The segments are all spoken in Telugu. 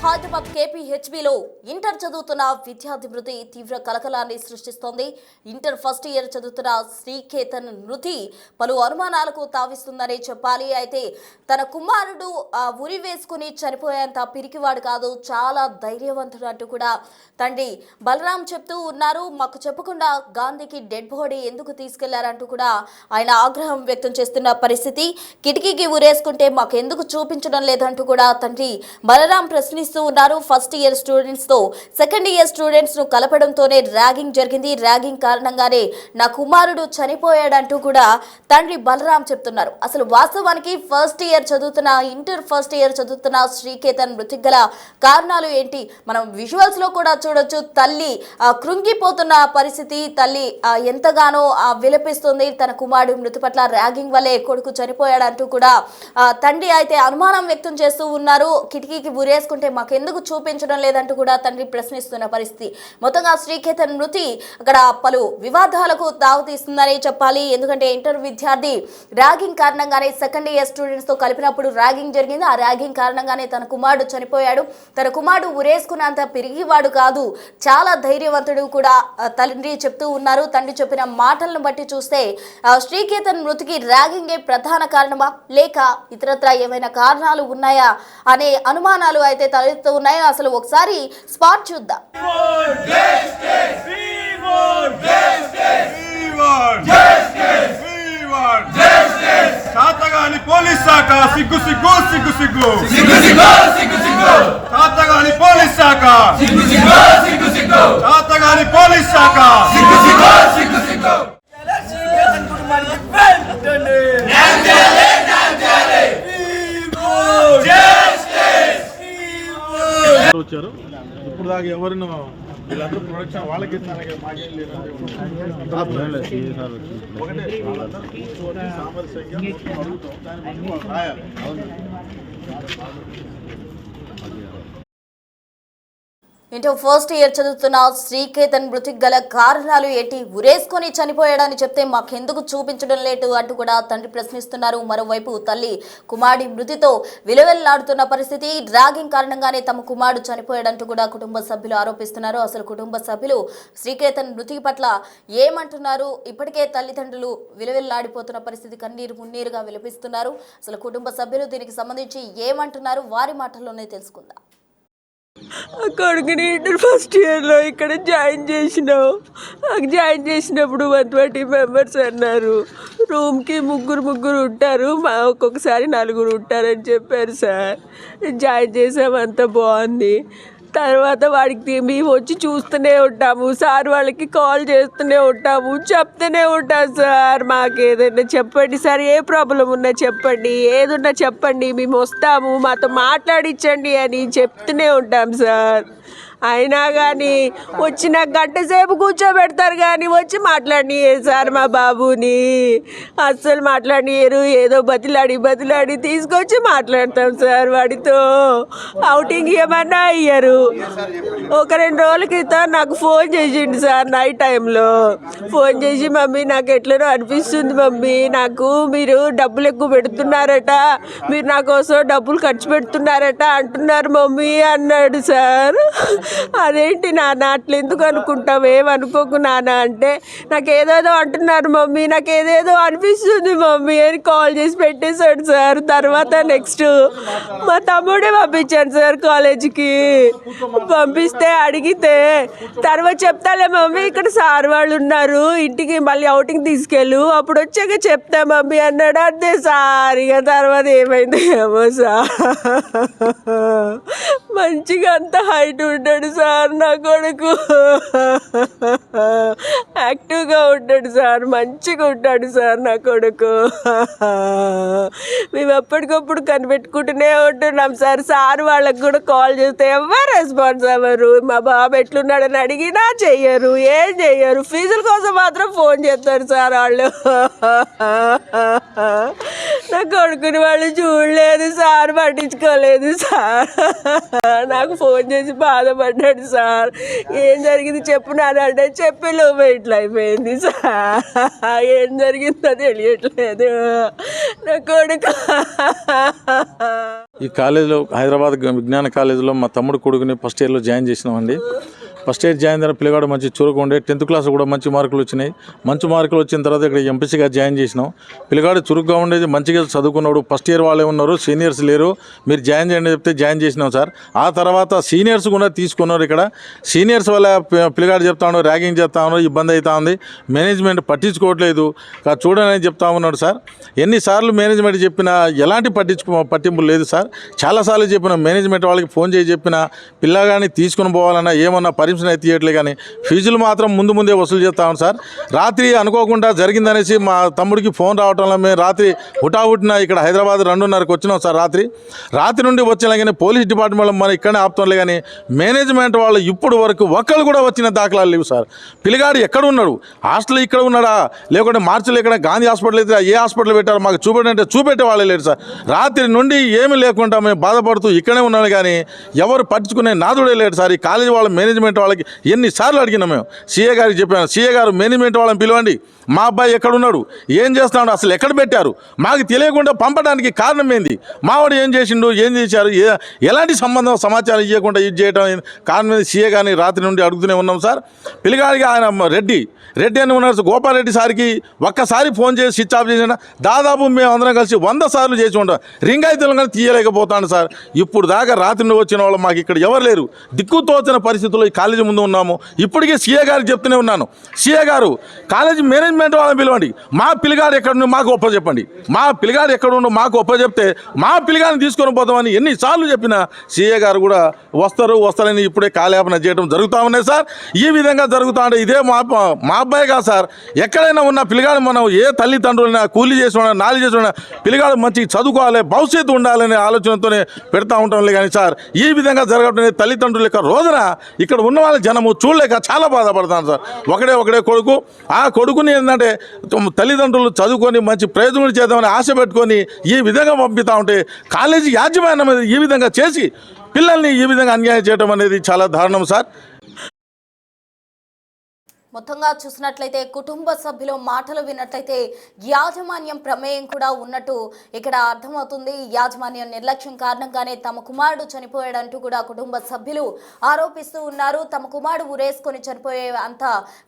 హైదరాబాద్ కేపీహెచ్బీలో ఇంటర్ చదువుతున్న విద్యార్థి మృతి తీవ్ర కలకలాన్ని సృష్టిస్తోంది. ఇంటర్ ఫస్ట్ ఇయర్ చదువుతున్న శ్రీకేతన్ మృతి పలు అనుమానాలకు తావిస్తుందని చెప్పాలి. అయితే తన కుమారుడు ఉరి వేసుకుని చనిపోయేంత పిరికివాడు కాదు, చాలా ధైర్యవంతుడు అంటూ కూడా తండ్రి బలరాం చెప్తూ ఉన్నారు. మాకు చెప్పకుండా గాంధీకి డెడ్ బాడీ ఎందుకు తీసుకెళ్లారంటూ కూడా ఆయన ఆగ్రహం వ్యక్తం చేస్తున్న పరిస్థితి. కిటికీకి ఉరేసుకుంటే మాకు ఎందుకు చూపించడం లేదంటూ కూడా తండ్రి బలరాం ప్రశ్నిస్తూ ఉన్నారు. ఫస్ట్ ఇయర్ స్టూడెంట్స్ తో సెకండ్ ఇయర్ స్టూడెంట్స్ ను కలపడంతోనే ర్యాగింగ్ జరిగింది. ర్యాగింగ్ కారణంగానే నా కుమారుడు చనిపోయాడంటూ కూడా తండ్రి బలరాం చెప్తున్నారు. అసలు వాస్తవానికి ఇంటర్ ఫస్ట్ ఇయర్ చదువుతున్న శ్రీకేతన్ మృతికి గల కారణాలు ఏంటి? మనం విజువల్స్ లో కూడా చూడొచ్చు. తల్లి కృంగిపోతున్న పరిస్థితి, తల్లి ఎంతగానో విలపిస్తుంది. తన కుమారుడు మృతి పట్ల ర్యాగింగ్ వల్లే కొడుకు చనిపోయాడంటూ కూడా తండ్రి అయితే అనుమానం వ్యక్తం చేస్తూ ఉన్నారు. కిటికీకి ఉరేసుకుంటే మాకెందుకు చూపించడం లేదంటూ కూడా తండ్రి ప్రశ్నిస్తున్న పరిస్థితి. మొత్తంగా శ్రీకేతన్ మృతి అక్కడ పలు వివాదాలకు దావతీస్తుందని చెప్పాలి. ఎందుకంటే ఇంటర్ విద్యార్థి ర్యాగింగ్ కారణంగానే సెకండ్ ఇయర్ స్టూడెంట్స్ తో కలిపినప్పుడు ర్యాగింగ్ జరిగింది. ఆ ర్యాగింగ్ కారణంగానే తన కుమారుడు చనిపోయాడు. తన కుమారుడు ఉరేసుకున్నంత పిరిగివాడు కాదు, చాలా ధైర్యవంతుడు కూడా తండ్రి చెప్తూ ఉన్నారు. తండ్రి చెప్పిన మాటలను బట్టి చూస్తే శ్రీకేతన్ మృతికి ర్యాగింగే ప్రధాన కారణమా, లేక ఇతరత్రా ఏమైనా కారణాలు ఉన్నాయా అనే అనుమానాలు అయితే తలెత్తు ఉన్నాయో. అసలు ఒకసారి స్పాట్ చూద్దాం. చాతగాని పోలీస్ శాఖ సిగ్గు సిగ్గు సిగ్గు సిగ్గు చాతగాని పోలీస్ శాఖ చాతగాని పోలీస్ శాఖ వచ్చారు. ఇప్పుడు దాకా ఎవరినో వీళ్ళందరూ ప్రొడక్షన్ వాళ్ళకి మాకేం లేదు. ఒకటే వాళ్ళందరూ కూర్చొని సామరస్యంగా అడుగుతాం, దాన్ని బట్టి వాళ్ళు రాయాలి. ఇంటర్ ఫస్ట్ ఇయర్ చదువుతున్న శ్రీకేతన్ మృతికి గల కారణాలు ఏంటి? ఉరేసుకొని చనిపోయాడని చెప్తే మాకెందుకు చూపించడం లేదు అంటూ కూడా తండ్రి ప్రశ్నిస్తున్నారు. మరోవైపు తల్లి కుమారుడి మృతితో విలువెల్లాడుతున్న పరిస్థితి. ర్యాగింగ్ కారణంగానే తమ కుమారుడు చనిపోయాడంటూ కూడా కుటుంబ సభ్యులు ఆరోపిస్తున్నారు. అసలు కుటుంబ సభ్యులు శ్రీకేతన్ మృతి పట్ల ఏమంటున్నారు? ఇప్పటికే తల్లిదండ్రులు విలువెల్లాడిపోతున్న పరిస్థితి, కన్నీరు మున్నీరుగా విలపిస్తున్నారు. అసలు కుటుంబ సభ్యులు దీనికి సంబంధించి ఏమంటున్నారు? వారి మాటల్లోనే తెలుసుకుందాం. కొడుకుని ఇంటర్ ఫస్ట్ ఇయర్లో ఇక్కడ జాయిన్ చేసినావు. జాయిన్ చేసినప్పుడు 120 మెంబర్స్ అన్నారు. రూమ్కి ముగ్గురు ఉంటారు, ఒక్కొక్కసారి 4 ఉంటారని చెప్పారు సార్. జాయిన్ చేసాము, అంతా బాగుంది. తర్వాత వాడికి మేము వచ్చి చూస్తూనే ఉంటాము, సార్ వాళ్ళకి కాల్ చేస్తూనే ఉంటాము, చెప్తూనే ఉంటాం. సార్ మాకు ఏదైనా చెప్పండి సార్, ఏ ప్రాబ్లం ఉన్నా చెప్పండి, ఏదున్నా చెప్పండి, మేము వస్తాము, మాతో మాట్లాడించండి అని చెప్తూనే ఉంటాం సార్. అయినా కానీ వచ్చిన గంట సేపు కూర్చోబెడతారు కానీ వచ్చి మాట్లాడియరు సార్. మా బాబుని అస్సలు మాట్లాడియరు. ఏదో బతిలాడి తీసుకొచ్చి మాట్లాడతాం సార్ వాడితో. అవుటింగ్ ఏమన్నా అయ్యారు. ఒక 2 రోజుల క్రితం నాకు ఫోన్ చేసిండు సార్. నైట్ టైంలో ఫోన్ చేసి, మమ్మీ నాకు ఎట్లనో అనిపిస్తుంది మమ్మీ, నాకు మీరు డబ్బులు ఎక్కువ పెడుతున్నారట, మీరు నా కోసం డబ్బులు ఖర్చు పెడుతున్నారట అంటున్నారు మమ్మీ అన్నాడు సార్. అదేంటి నాన్న అట్లా ఎందుకు అనుకుంటావు, ఏమనుకోకు నాన్న అంటే, నాకు ఏదేదో అంటున్నారు మమ్మీ, నాకు ఏదేదో అనిపిస్తుంది మమ్మీ అని కాల్ చేసి పెట్టేశాడు సార్. తర్వాత నెక్స్ట్ మా తమ్ముడే పంపించాను సార్ కాలేజీకి. పంపిస్తే అడిగితే తర్వాత చెప్తాలే మమ్మీ, ఇక్కడ సార్ వాళ్ళు ఉన్నారు, ఇంటికి మళ్ళీ అవుటింగ్ తీసుకెళ్ళు, అప్పుడు వచ్చాక చెప్తా మమ్మీ అన్నాడు. అంతే సార్. ఇక తర్వాత ఏమైంది ఏమో సార్. మంచిగా అంత హైట్ ఉంటాడు సార్ నా కొడుకు, యాక్టివ్గా ఉంటాడు సార్, మంచిగా ఉంటాడు సార్ నా కొడుకు. మేము ఎప్పటికప్పుడు కనిపెట్టుకుంటూనే ఉంటున్నాం సార్. సార్ వాళ్ళకి కూడా కాల్ చేస్తే ఎవరు రెస్పాన్స్ అవ్వరు. మా బాబు ఎట్లున్నాడని అడిగినా చెయ్యరు, ఏం చెయ్యరు. ఫీజుల కోసం మాత్రం ఫోన్ చేస్తారు సార్ వాళ్ళు. నా కొడుకుని వాళ్ళు చూడలేదు సార్, పట్టించుకోలేదు సార్. నాకు ఫోన్ చేసి బాధపడ్డాడు సార్. ఏం జరిగింది చెప్పు నాన్న అంటే, చెప్పేలోపు ఇట్లా అయిపోయింది సార్. ఏం జరిగిందో తెలియట్లేదు. నా కొడుకు ఈ కాలేజీలో హైదరాబాద్ విజ్ఞాన కాలేజీలో మా తమ్ముడు కొడుకుని ఫస్ట్ ఇయర్లో జాయిన్ చేసినామండి. ఫస్ట్ ఇయర్ జాయిన్ అయిన పిల్లగాడు మంచి చురుకు ఉండే, 10th క్లాస్ కూడా మంచి మార్కులు వచ్చినాయి. మంచి మార్కులు వచ్చిన తర్వాత ఇక్కడ ఎంపీసీగా జాయిన్ చేసినాం. పిల్లగాడు చురుగ్గా ఉండేది, మంచిగా చదువుకున్నాడు. ఫస్ట్ ఇయర్ వాళ్ళే ఉన్నారు, సీనియర్స్ లేరు, మీరు జాయిన్ చేయండి చెప్తే జాయిన్ చేసినాం సార్. ఆ తర్వాత సీనియర్స్ కూడా తీసుకున్నారు. ఇక్కడ సీనియర్స్ వల్ల పిల్లగాడు చెప్తా ఉన్నారు, ర్యాగింగ్ చేస్తా ఉన్నారు, ఇబ్బంది అవుతా ఉంది, మేనేజ్మెంట్ పట్టించుకోవట్లేదు, చూడని చెప్తా ఉన్నాడు సార్. ఎన్నిసార్లు మేనేజ్మెంట్ చెప్పినా ఎలాంటి పట్టింపు లేదు సార్. చాలాసార్లు చెప్పిన మేనేజ్మెంట్ వాళ్ళకి ఫోన్ చేసి చెప్పిన, పిల్లగాడిని తీసుకుని పోవాలన్నా ఏమన్నా పర్మిషన్ అయితే ఇవ్వట్లే, కానీ ఫీజులు మాత్రం ముందే వసూలు చేస్తా ఉన్నాం సార్. రాత్రి అనుకోకుండా జరిగిందనేసి మా తమ్ముడికి ఫోన్ రావటంలో మేము రాత్రి హుటాహుటిన ఇక్కడ హైదరాబాద్ 2:30కి వచ్చినాం సార్. రాత్రి నుండి వచ్చినా కానీ పోలీస్ డిపార్ట్మెంట్లో మనం ఇక్కడనే ఆపుతాంలే, కానీ మేనేజ్మెంట్ వాళ్ళు ఇప్పుడు వరకు ఒక్కళ్ళు కూడా వచ్చిన దాఖలాలు లేవు సార్. పిల్లగాడు ఎక్కడ ఉన్నాడు, హాస్టల్ ఇక్కడ ఉన్నాడా, లేకుంటే మార్చిలో ఇక్కడ గాంధీ హాస్పిటల్ అయితే ఏ హాస్పిటల్ పెట్టారో మాకు చూపెట్టంటే చూపెట్టే వాళ్ళే లేరు సార్. రాత్రి నుండి ఏమీ లేకుండా మేము బాధపడుతూ ఇక్కడే ఉన్నాను, కానీ ఎవరు పట్టించుకునే నాదుడే లేడు సార్. ఈ కాలేజీ వాళ్ళ మేనేజ్మెంట్ వాళ్ళకి ఎన్నిసార్లు అడిగినాం. మేము సీఏ గారికి చెప్పాను, సీఏ గారు మేనేజ్మెంట్ వాళ్ళని పిలవండి, మా అబ్బాయి ఎక్కడున్నాడు, ఏం చేస్తున్నాడు, అసలు ఎక్కడ పెట్టారు, మాకు తెలియకుండా పంపడానికి కారణం ఏంది, మావాడు ఏం చేసిండు, ఏం చేశారు, ఎలాంటి సమాచారం ఇవ్వకుండా ఇది చేయడం కారణం ఏంది, సీఏ గారిని రాత్రి నుండి అడుగుతూనే ఉన్నాం సార్. పిల్లగాడికి ఆయన రెడ్డి అని ఉన్నారు, గోపాలరెడ్డి సార్కి ఒక్కసారి ఫోన్ చేసి స్విచ్ ఆఫ్ చేసిన, దాదాపు మేము అందరం కలిసి 100 సార్లు చేసి ఉంటాం, రింగ్ అయితే కానీ తీయలేకపోతాను సార్. ఇప్పుడు దాకా రాత్రి నుండి వచ్చిన వాళ్ళు మాకు ఇక్కడ ఎవరు లేరు, దిక్కుతోచిన పరిస్థితుల్లో ఈ కాలేజీ ముందు ఉన్నాము. ఇప్పటికే సీఏ గారికి చెప్తూనే ఉన్నాను, సీఏ గారు కాలేజీ మేనేజ్మెంట్ వాళ్ళని పిలవండి, మా పిల్లగాడు ఎక్కడుండి మాకు ఒప్పచెప్పండి, మా పిల్లగాడు ఎక్కడుండో మాకు ఒప్పచెప్తే మా పిల్లగాడిని తీసుకొని పోతామని ఎన్నిసార్లు చెప్పినా సీఏ గారు కూడా వస్తారని ఇప్పుడే కాలయాపన చేయడం జరుగుతూ ఉన్నాయి సార్. ఈ విధంగా జరుగుతూ ఉంటే ఇదే మా అబ్బాయి కాదు సార్, ఎక్కడైనా ఉన్న పిల్లగాడు మనం ఏ తల్లిదండ్రులైనా కూలీ చేసిన నాలి చేసిన పిల్లగాడు మంచి చదువుకోవాలి, భవిష్యత్తు ఉండాలనే ఆలోచనతోనే పెడతా ఉంటాంలే, కానీ సార్ ఈ విధంగా జరగడం తల్లిదండ్రుల యొక్క రోజున ఇక్కడ ఉన్న వాళ్ళ జనము చూడలేక చాలా బాధపడతాను సార్. ఒకడే కొడుకు, ఆ కొడుకుని ఏంటంటే తల్లిదండ్రులు చదువుకొని మంచి ప్రయోజనం చేద్దామని ఆశ పెట్టుకొని ఈ విధంగా పంపిస్తూ ఉంటే కాలేజీ యాజమాన్యం మీద ఈ విధంగా చేసి పిల్లల్ని ఈ విధంగా అన్యాయం చేయడం అనేది చాలా దారుణం సార్. మొత్తంగా చూసినట్లయితే కుటుంబ సభ్యుల మాటలు విన్నట్లయితే యాజమాన్యం ప్రమేయం కూడా ఉన్నట్టు ఇక్కడ అర్థమవుతుంది. యాజమాన్యం నిర్లక్ష్యం కారణంగానే తమ కుమారుడు చనిపోయాడంటూ కూడా కుటుంబ సభ్యులు ఆరోపిస్తూ ఉన్నారు. తమ కుమారుడు ఉరేసుకొని చనిపోయే అంత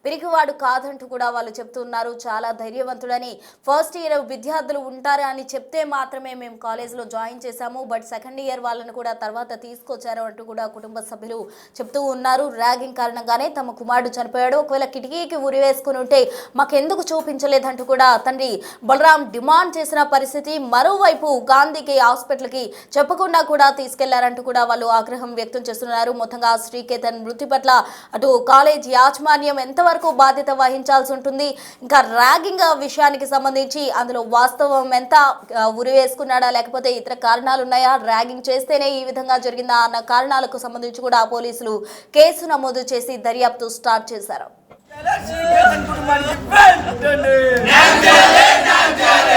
పిరికివాడు కాదంటూ కూడా వాళ్ళు చెప్తున్నారు. చాలా ధైర్యవంతుడని, ఫస్ట్ ఇయర్ విద్యార్థులు ఉంటారు అని చెప్తే మాత్రమే మేము కాలేజీలో జాయిన్ చేశాము, బట్ సెకండ్ ఇయర్ వాళ్ళని కూడా తర్వాత తీసుకొచ్చారు అంటూ కూడా కుటుంబ సభ్యులు చెప్తూ ఉన్నారు. ర్యాగింగ్ కారణంగానే తమ కుమారుడు చనిపోయాడు, ఒకవేళ కిటికీకి ఉరి వేసుకుని ఉంటే మాకెందుకు చూపించలేదంటూ కూడా తండ్రి బలరాం డిమాండ్ చేసిన పరిస్థితి. మరోవైపు గాంధీకి హాస్పిటల్కి చెప్పకుండా కూడా తీసుకెళ్లారంటూ కూడా వాళ్ళు ఆగ్రహం వ్యక్తం చేస్తున్నారు. మొత్తంగా శ్రీకేతన్ మృతి పట్ల అటు కాలేజ్ యాజమాన్యం ఎంతవరకు బాధ్యత వహించాల్సి ఉంటుంది, ఇంకా ర్యాగింగ్ విషయానికి సంబంధించి అందులో వాస్తవం ఎంత, ఉరి వేసుకున్నాడా లేకపోతే ఇతర కారణాలు ఉన్నాయా, ర్యాగింగ్ చేస్తేనే ఈ విధంగా జరిగిందా అన్న కారణాలకు సంబంధించి కూడా పోలీసులు కేసు నమోదు చేసి దర్యాప్తు స్టార్ట్ చేశారు. న్యాయం చేయాలి.